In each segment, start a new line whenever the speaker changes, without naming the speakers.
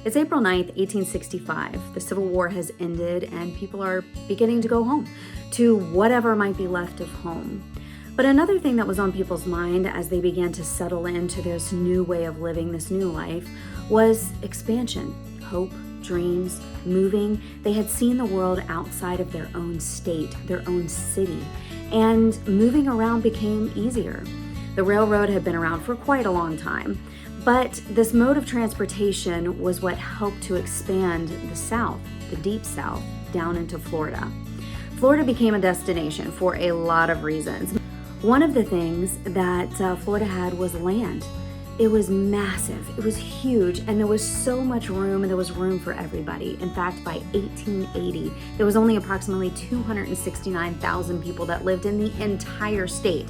It's April 9th, 1865. The Civil War has ended and people are beginning to go home to whatever might be left of home. But another thing that was on people's mind as they began to settle into this new way of living, this new life, was expansion, hope, dreams, moving. They had seen the world outside of their own state, their own city, and moving around became easier. The railroad had been around for quite a long time, but this mode of transportation was what helped to expand the South, the deep South, down into Florida. Florida became a destination for a lot of reasons. One of the things that Florida had was land. It was massive, it was huge, and there was so much room, and there was room for everybody. In fact, by 1880, there was only approximately 269,000 people that lived in the entire state,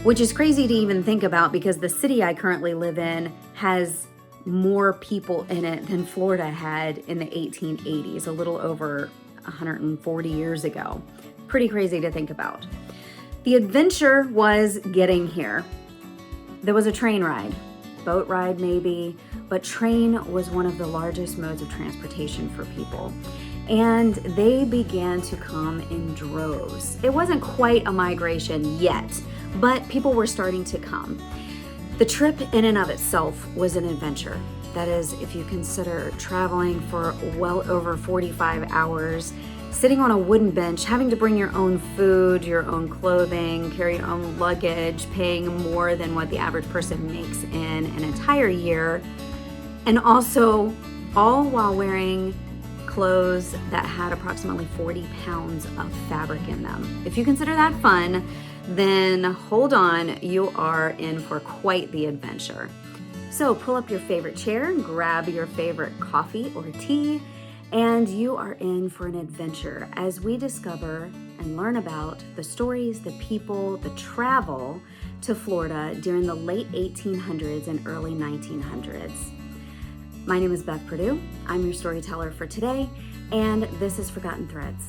which is crazy to even think about because the city I currently live in has more people in it than Florida had in the 1880s, a little over 140 years ago. Pretty crazy to think about. The adventure was getting here. There was a train ride, boat ride maybe, but train was one of the largest modes of transportation for people. And they began to come in droves. It wasn't quite a migration yet, but people were starting to come. The trip in and of itself was an adventure. That is, if you consider traveling for well over 45 hours, sitting on a wooden bench, having to bring your own food, your own clothing, carry your own luggage, paying more than what the average person makes in an entire year, and also all while wearing clothes that had approximately 40 pounds of fabric in them. If you consider that fun, then hold on, you are in for quite the adventure. So pull up your favorite chair, grab your favorite coffee or tea, and you are in for an adventure as we discover and learn about the stories, the people, the travel to Florida during the late 1800s and early 1900s. My name is Beth Perdue. I'm your storyteller for today, and this is Forgotten Threads.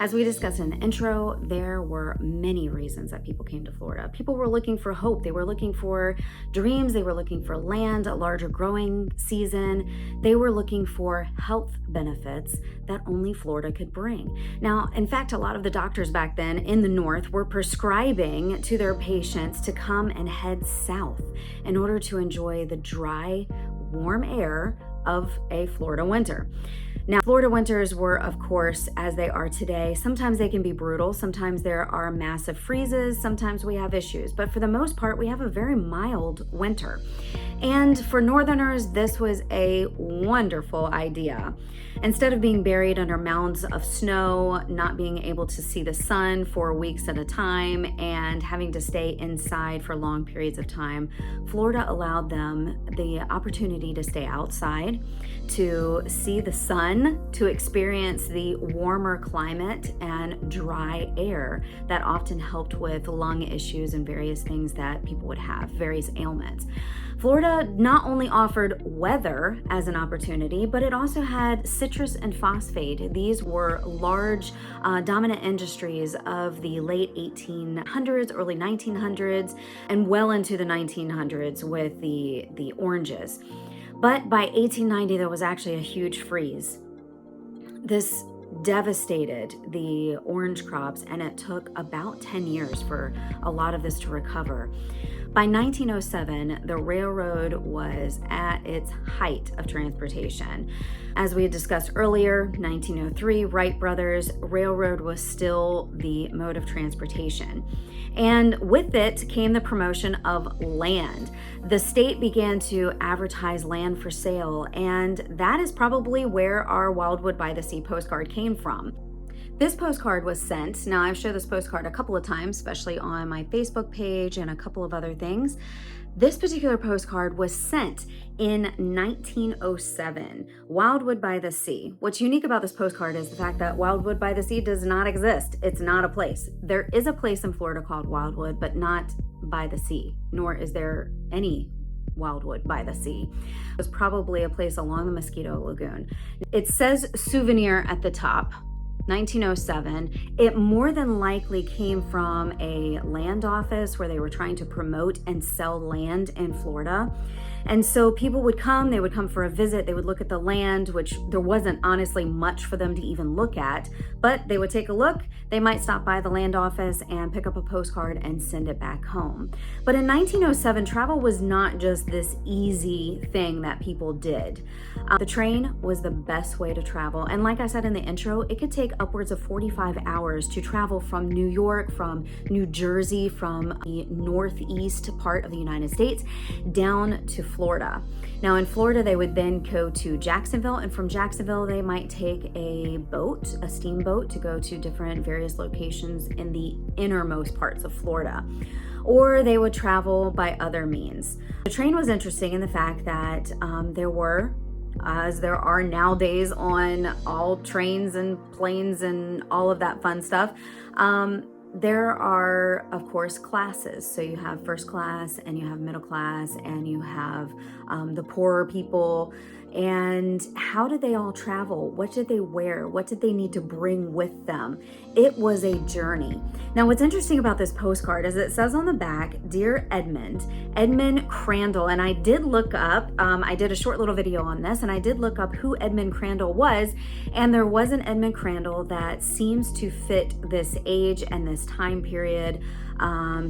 As we discussed in the intro, there were many reasons that people came to Florida. People were looking for hope. They were looking for dreams. They were looking for land, a larger growing season. They were looking for health benefits that only Florida could bring. Now, in fact, a lot of the doctors back then in the North were prescribing to their patients to come and head south in order to enjoy the dry, warm air of a Florida winter. Now, Florida winters were, of course, as they are today. Sometimes they can be brutal. Sometimes there are massive freezes. Sometimes we have issues. But for the most part, we have a very mild winter. And for Northerners, this was a wonderful idea. Instead of being buried under mounds of snow, not being able to see the sun for weeks at a time, and having to stay inside for long periods of time, Florida allowed them the opportunity to stay outside, to see the sun, to experience the warmer climate and dry air that often helped with lung issues and various things that people would have, various ailments. Florida not only offered weather as an opportunity, but it also had citrus and phosphate. These were large, dominant industries of the late 1800s, early 1900s, and well into the 1900s with the oranges. But by 1890, there was actually a huge freeze. This devastated the orange crops, and it took about 10 years for a lot of this to recover. By 1907, the railroad was at its height of transportation. As we had discussed earlier, 1903, Wright Brothers, railroad was still the mode of transportation. And with it came the promotion of land. The state began to advertise land for sale, and that is probably where our Wildwood by the Sea postcard came from. This postcard was sent. Now, I've showed this postcard a couple of times, especially on my Facebook page and a couple of other things. This particular postcard was sent in 1907, Wildwood by the Sea. What's unique about this postcard is the fact that Wildwood by the Sea does not exist. It's not a place. There is a place in Florida called Wildwood, but not by the sea, nor is there any Wildwood by the Sea. It was probably a place along the Mosquito Lagoon. It says souvenir at the top, 1907, it more than likely came from a land office where they were trying to promote and sell land in Florida. And so people would come, they would come for a visit, they would look at the land, which there wasn't honestly much for them to even look at, but they would take a look, they might stop by the land office and pick up a postcard and send it back home. But in 1907, travel was not just this easy thing that people did. The train was the best way to travel. And like I said in the intro, it could take upwards of 45 hours to travel from New York, from New Jersey, from the northeast part of the United States, down to Florida. Now in Florida, they would then go to Jacksonville, and from Jacksonville, they might take a boat, a steamboat, to go to different various locations in the innermost parts of Florida. Or they would travel by other means. The train was interesting in the fact that there were, as there are nowadays on all trains and planes and all of that fun stuff, there are, of course, classes. So you have first class and you have middle class and you have the poorer people. And how did they all travel? What did they wear? What did they need to bring with them? It was a journey. Now, what's interesting about this postcard is it says on the back, "Dear Edmund Crandall." And I did look up, I did a short little video on this, and I did look up who Edmund Crandall was. And there was an Edmund Crandall that seems to fit this age and this time period.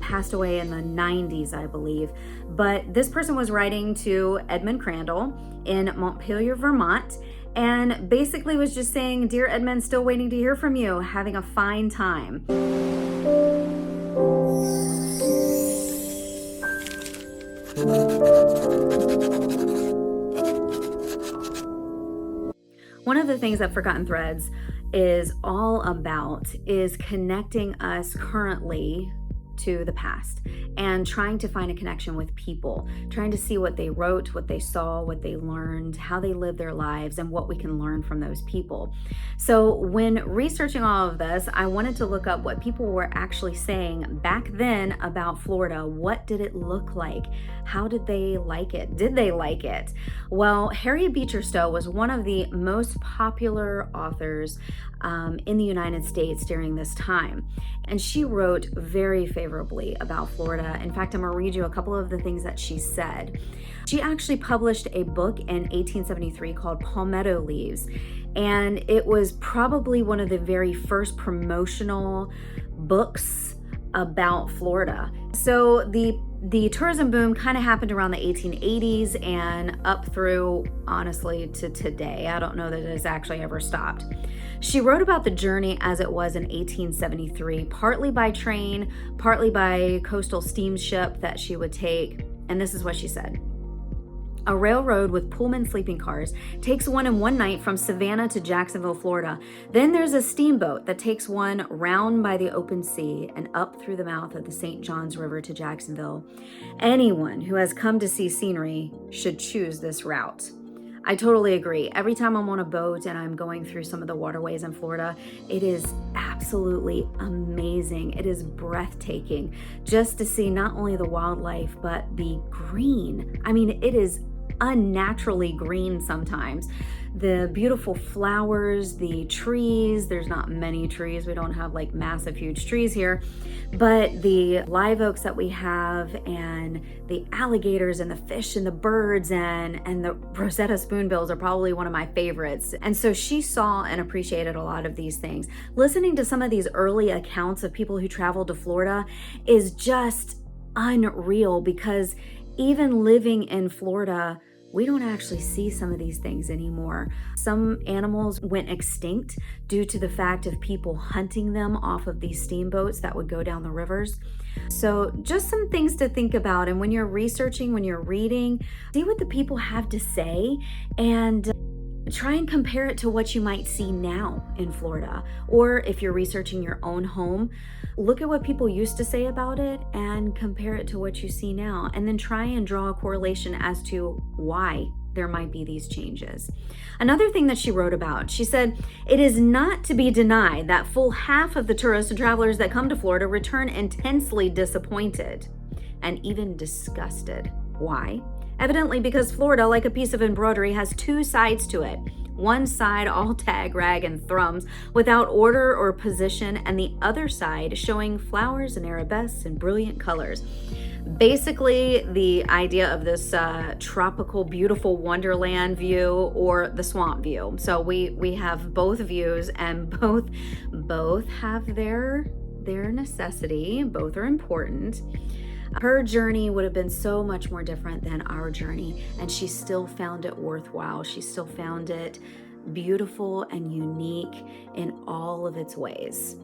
Passed away in the 90s, I believe. But this person was writing to Edmund Crandall in Montpelier, Vermont, and basically was just saying, "Dear Edmund, still waiting to hear from you. Having a fine time." One of the things that Forgotten Threads is all about is connecting us currently to the past and trying to find a connection with people, trying to see what they wrote, what they saw, what they learned, how they lived their lives, and what we can learn from those people. So when researching all of this, I wanted to look up what people were actually saying back then about Florida. What did it look like? How did they like it? Did they like it? Well, Harriet Beecher Stowe was one of the most popular authors in the United States during this time. And she wrote very favorably about Florida. In fact, I'm gonna read you a couple of the things that she said. She actually published a book in 1873 called Palmetto Leaves. And it was probably one of the very first promotional books about Florida. So the tourism boom kind of happened around the 1880s and up through, honestly, to today. I don't know that it has actually ever stopped. She wrote about the journey as it was in 1873, partly by train, partly by coastal steamship that she would take. And this is what she said. "A railroad with Pullman sleeping cars takes one in one night from Savannah to Jacksonville, Florida. Then there's a steamboat that takes one round by the open sea and up through the mouth of the St. Johns River to Jacksonville. Anyone who has come to see scenery should choose this route." I totally agree. Every time I'm on a boat and I'm going through some of the waterways in Florida, it is absolutely amazing. It is breathtaking just to see not only the wildlife, but the green. I mean, it is unnaturally green sometimes. The beautiful flowers, the trees, there's not many trees. We don't have like massive, huge trees here, but the live oaks that we have and the alligators and the fish and the birds and the Rosetta spoonbills are probably one of my favorites. And so she saw and appreciated a lot of these things. Listening to some of these early accounts of people who traveled to Florida is just unreal, because even living in Florida, we don't actually see some of these things anymore. Some animals went extinct due to the fact of people hunting them off of these steamboats that would go down the rivers. So just some things to think about. And when you're researching, when you're reading, see what the people have to say and try and compare it to what you might see now in Florida. Or if you're researching your own home, look at what people used to say about it and compare it to what you see now. And then try and draw a correlation as to why there might be these changes. Another thing that she wrote about, she said, "It is not to be denied that full half of the tourists and travelers that come to Florida return intensely disappointed and even disgusted. Why? Evidently because Florida, like a piece of embroidery, has two sides to it. One side all tag, rag, and thrums without order or position, and the other side showing flowers and arabesques and brilliant colors. Basically, the idea of this tropical, beautiful wonderland view or the swamp view. So we have both views, and both have their necessity. Both are important. Her journey would have been so much more different than our journey, and she still found it worthwhile. She still found it beautiful and unique in all of its ways.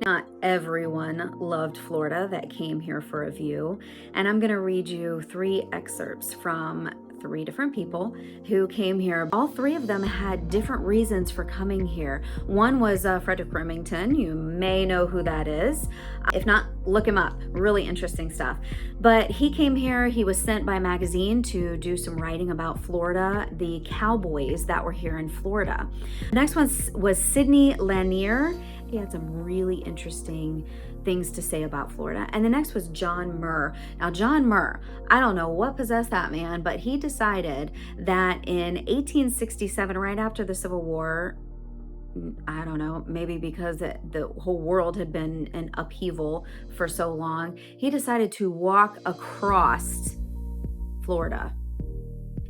Not everyone loved Florida that came here for a view, and I'm going to read you 3 excerpts from 3 different people who came here. All 3 of them had different reasons for coming here. One was Frederick Remington. You may know who that is. If not, look him up. Really interesting stuff. But he came here. He was sent by a magazine to do some writing about Florida, the cowboys that were here in Florida. The next one was Sidney Lanier. He had some really interesting things to say about Florida. And the next was John Muir. Now, John Muir, I don't know what possessed that man, but he decided that in 1867, right after the Civil War, I don't know, maybe because the whole world had been in upheaval for so long, he decided to walk across Florida.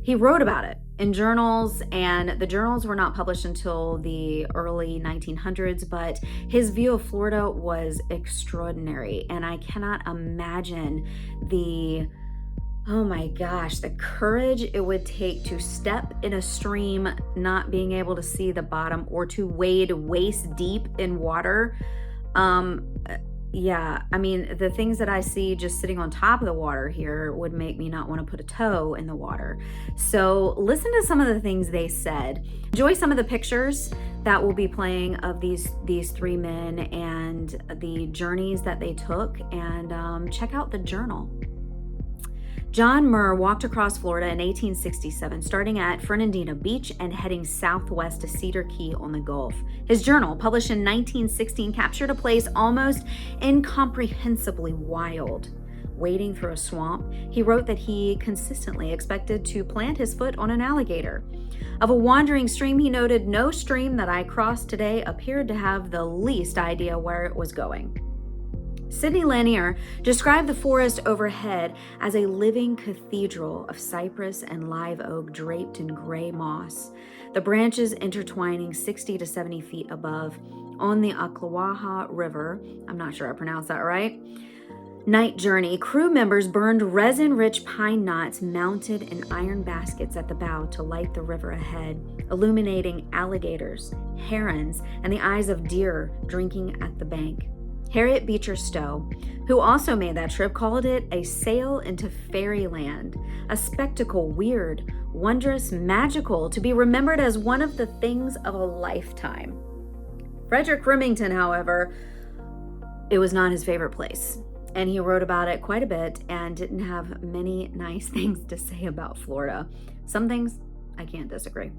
He wrote about it in journals, and the journals were not published until the early 1900s, but his view of Florida was extraordinary, and I cannot imagine oh my gosh, the courage it would take to step in a stream not being able to see the bottom, or to wade waist deep in water. Yeah, I mean, the things that I see just sitting on top of the water here would make me not want to put a toe in the water. So listen to some of the things they said. Enjoy some of the pictures that will be playing of these 3 men and the journeys that they took, and check out the journal. John Muir walked across Florida in 1867, starting at Fernandina Beach and heading southwest to Cedar Key on the Gulf. His journal, published in 1916, captured a place almost incomprehensibly wild. Wading through a swamp, he wrote that he consistently expected to plant his foot on an alligator. Of a wandering stream, he noted, "No stream that I crossed today appeared to have the least idea where it was going." Sidney Lanier described the forest overhead as a living cathedral of cypress and live oak draped in gray moss, the branches intertwining 60 to 70 feet above. On the Ocklawaha River, I'm not sure I pronounced that right, night journey, crew members burned resin-rich pine knots mounted in iron baskets at the bow to light the river ahead, illuminating alligators, herons, and the eyes of deer drinking at the bank. Harriet Beecher Stowe, who also made that trip, called it a sail into fairyland, a spectacle weird, wondrous, magical, to be remembered as one of the things of a lifetime. Frederick Remington, however, it was not his favorite place, and he wrote about it quite a bit and didn't have many nice things to say about Florida. Some things I can't disagree.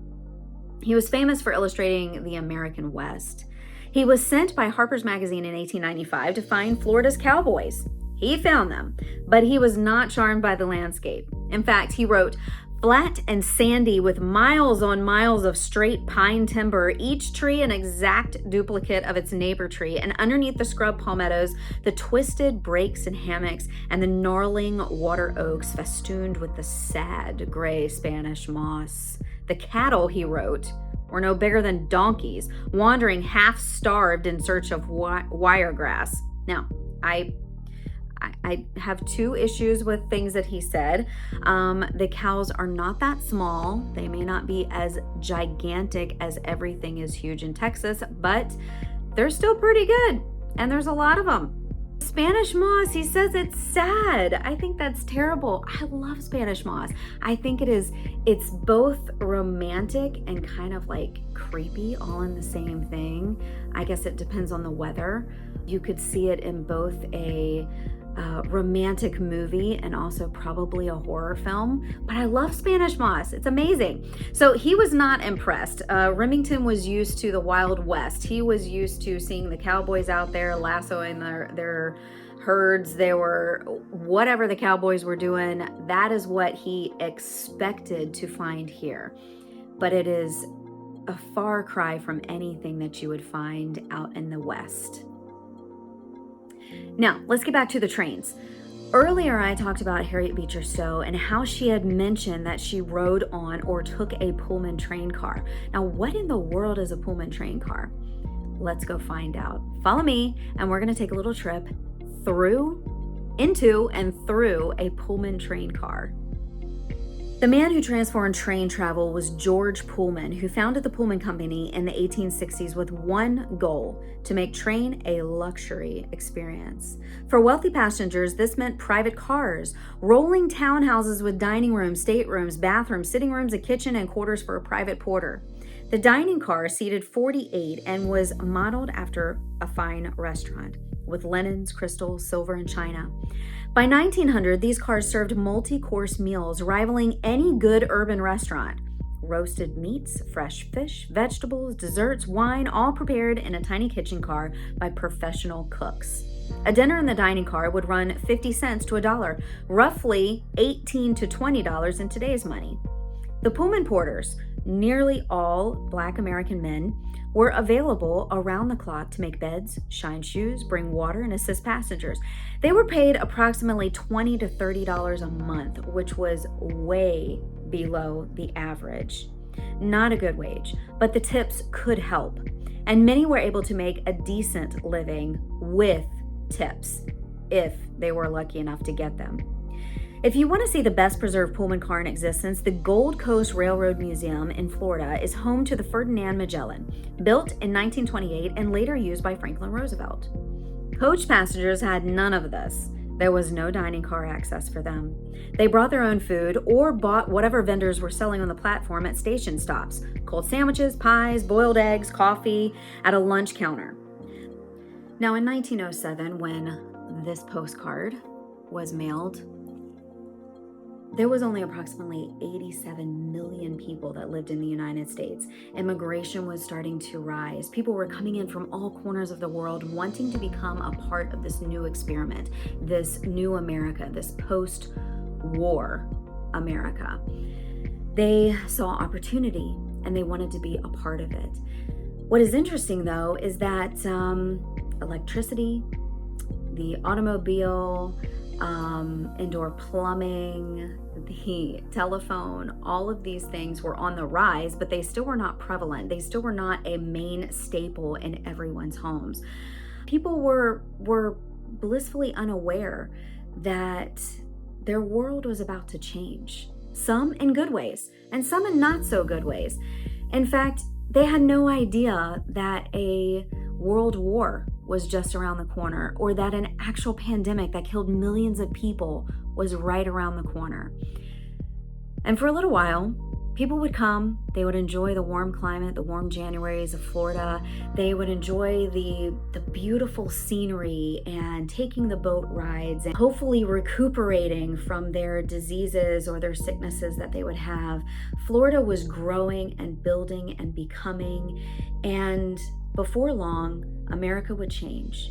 He was famous for illustrating the American West. He was sent by Harper's Magazine in 1895 to find Florida's cowboys. He found them, but he was not charmed by the landscape. In fact, he wrote, "Flat and sandy with miles on miles of straight pine timber, each tree an exact duplicate of its neighbor tree, and underneath the scrub palmettos, the twisted brakes and hammocks, and the gnarling water oaks festooned with the sad gray Spanish moss. The cattle," he wrote, "were no bigger than donkeys, wandering half-starved in search of wiregrass." Now, I have 2 issues with things that he said. The cows are not that small. They may not be as gigantic as everything is huge in Texas, but they're still pretty good, and there's a lot of them. Spanish moss, he says it's sad. I think that's terrible. I love Spanish moss. I think it's both romantic and kind of like creepy all in the same thing. I guess it depends on the weather. You could see it in both a romantic movie and also probably a horror film, but I love Spanish moss. It's amazing. So he was not impressed. Remington was used to the Wild West. He was used to seeing the cowboys out there lassoing their herds. They were, whatever the cowboys were doing, that is what he expected to find here. but it is a far cry from anything that you would find out in the West. Now, let's get back to the trains. Earlier, I talked about Harriet Beecher Stowe and how she had mentioned that she rode on or took a Pullman train car. Now, what in the world is a Pullman train car? Let's go find out. Follow me, and we're going to take a little trip into and through a Pullman train car. The man who transformed train travel was George Pullman, who founded the Pullman Company in the 1860s with one goal: to make train a luxury experience. For wealthy passengers, this meant private cars, rolling townhouses with dining rooms, staterooms, bathrooms, sitting rooms, a kitchen, and quarters for a private porter. The dining car seated 48 and was modeled after a fine restaurant with linens, crystal, silver, and china. By 1900, these cars served multi-course meals rivaling any good urban restaurant. Roasted meats, fresh fish, vegetables, desserts, wine, all prepared in a tiny kitchen car by professional cooks. A dinner in the dining car would run 50 cents to $1, roughly $18 to $20 in today's money. The Pullman porters, nearly all Black American men, were available around the clock to make beds, shine shoes, bring water, and assist passengers. They were paid approximately $20 to $30 a month, which was way below the average. Not a good wage, but the tips could help, and many were able to make a decent living with tips, if they were lucky enough to get them. If you want to see the best preserved Pullman car in existence, the Gold Coast Railroad Museum in Florida is home to the Ferdinand Magellan, built in 1928 and later used by Franklin Roosevelt. Coach passengers had none of this. There was no dining car access for them. They brought their own food or bought whatever vendors were selling on the platform at station stops: cold sandwiches, pies, boiled eggs, coffee at a lunch counter. Now, in 1907, when this postcard was mailed, there was only approximately 87 million people that lived in the United States. Immigration was starting to rise. People were coming in from all corners of the world wanting to become a part of this new experiment, this new America, this post-war America. They saw opportunity and they wanted to be a part of it. What is interesting, though, is that electricity, the automobile, indoor plumbing, the telephone, all of these things were on the rise, but they still were not prevalent. They still were not a main staple in everyone's homes. People were blissfully unaware that their world was about to change, some in good ways and some in not so good ways. In fact, they had no idea that a world war was just around the corner, or that an actual pandemic that killed millions of people was right around the corner. And for a little while, people would come, they would enjoy the warm climate, the warm Januaries of Florida. They would enjoy the beautiful scenery and taking the boat rides and hopefully recuperating from their diseases or their sicknesses that they would have. Florida was growing and building and becoming, and before long, America would change.